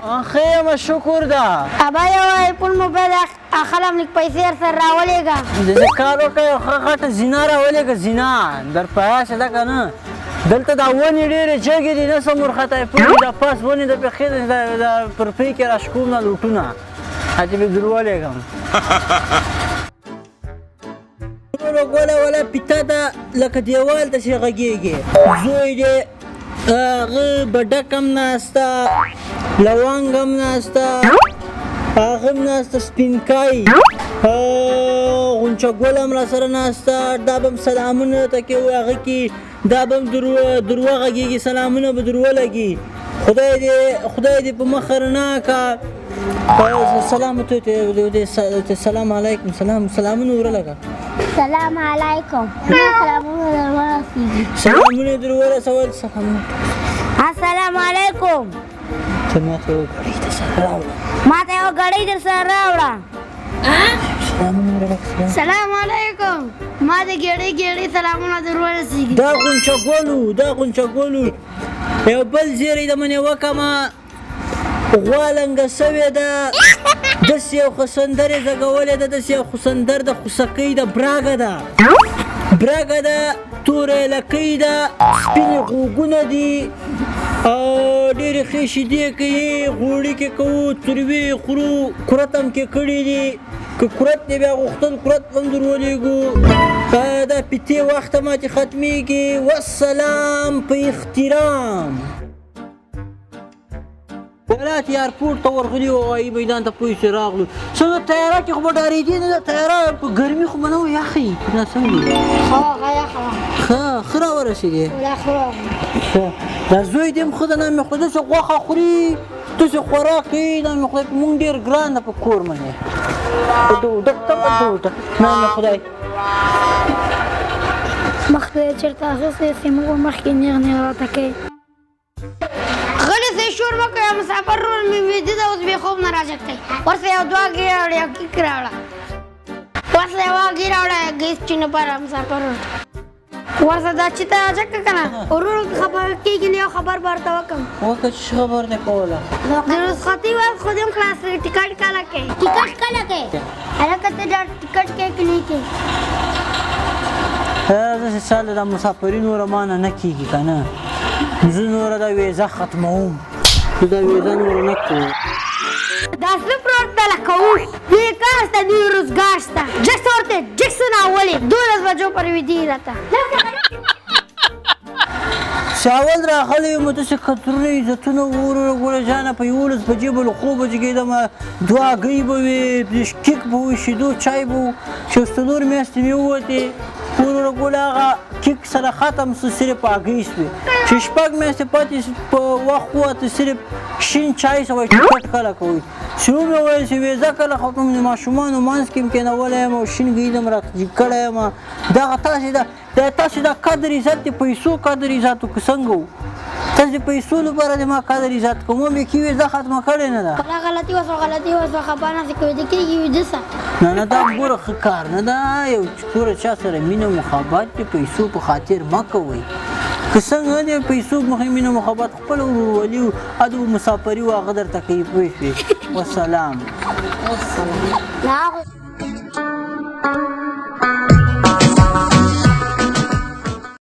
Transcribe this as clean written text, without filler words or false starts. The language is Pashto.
خیمه شکر ده ابا یو آیفون موبایل اخلم لږ پیسې سره راولېږه داسې کار وکړه یو ښه غټه زینه راولېږه زینه در په یاسه ده که نه دلته دا ونې ډېرې جګې دي نه څه مورختی پوهې دا پاس ونې د پېښې د پر پۍ کې راشکوم نه لوټونه چې مې در ولېږم ګوله وله پیته ده لکه دیوال داسې غږېږي زوی دی هغه بډک هم ناسته لونګ هم ناسته هغه هم ناسته سپینکای غونچه ګل هم راسره ناسته دا به هم سلامونه ته کې وایي هغه کې دا به هم دروه غږېږي سلامونه به دروه لګي خدای دې په مخ نه کا سلام ته سلام علیکم سلامونه ورلګه سلام علیکم سلامونه در ورسول السلام علیکم ته ماته یو ګړۍ درسره راوړه ماته یو ګړۍ درسره راوړه سلام علیکم ما د ګړۍ سلامونه در ورسېږي دا غونچه ګولو یو بل زیری د منې وکمه غوا لنګه سوې ده داسې یو ښه سندرې زږولې ده داسې یو سندر د خوسکۍ د براګه ده توری لکۍ ده سپینې غوږونه دي ډېرې ښې شیدې کوي غوړي کې کوو تروې خورو کورت هم کې کړي دي که کورت دی بیا غوښتل کورت هم در ولېږو دا پیتې وخته ماتې ختمېږي والسلام په احترام ولات ایرپورټ ته ورغلي وو هوایي میدان ته پوه شو راغلو څنګه تیاره کې خو به ډارېدې نه ده تیاره په ګرمي خو به نه وه یخې نه څنګه ښه راورسېدې دا زوی دې هم ښه ده نه مې خدای داسې غوښه خوري داسې خوراک کوي نه مې خدای مونږ ډېر ګران ده په کور باندې ډوډک ته په ډوډک نه مې خدای مخ ته یې چېرته اخیستی چې موږ مخکې نیغ راته کوي شور مه کوه مسافر رول مې ویده ده اوس بې خوب نه راجګتی ورسه یو دوه ګي راوړه یو کیک راوړه ورسه یوه ګي راوړه ګیس چینه پاره مسافر رول ورسه دا چې ته راجګ که نه ورور خبر کېږي نه یو خبر به ورته وکړم وکړه چې خبر دې کوله د رخصتي وخت خو دې هم خلاص ټکټ کله کوې ټکټ کله کوې هلکه ته دا ټکټ کوې که نه کوې داسې ساله دا مسافري نوره مانه نه کېږي که نه زه نوره دا ویزه ختموم دا ویزه نوره نه کوم دا څه پروت ده لکه اوښ دې کار شته دې روزګار شته جکس ورته جکسونه اولې 12 بجو پر ویدې راته شاول راغلی یم داسې کترونه عزتونه وروره ګوره جانه په 11 بجې به له خوبه جګېدمه دوه هګۍ به وې کیک به وي شیدو چای به و چې 4 میاشتې مې ووتې وروره ګوله هغه کیک سره ختم سو صرف هګۍ شوې چې 6 میاشتې پاتې په وخت ووته صرف شین چای سوی ټکټ کله کوئ چې ومې ویل چې ویزه کله ختم د ماشومانو منځ کې م کېنولی یم او شین ګۍ دم راته جګ کړی یم دغه تاسې دا قدر عزت د پیسو قدر عزت وکړو څنګه و تاسې د پیسو لپاره د ما قدر عزت کوم مې کې ویزه ختمه کړې نه ده کله غلطي وسوه خبر نهسې کوې د کېږي ویده سه نه دا ګوره ښه کار نه ده یو ګوره چا سره مینه محبت د پیسو په خاطر مه کوئ که څنګه د پیسو مخې مینه محبت خپل ورورولي و د مسافري و هغه درته کوي پوه شوې والسلام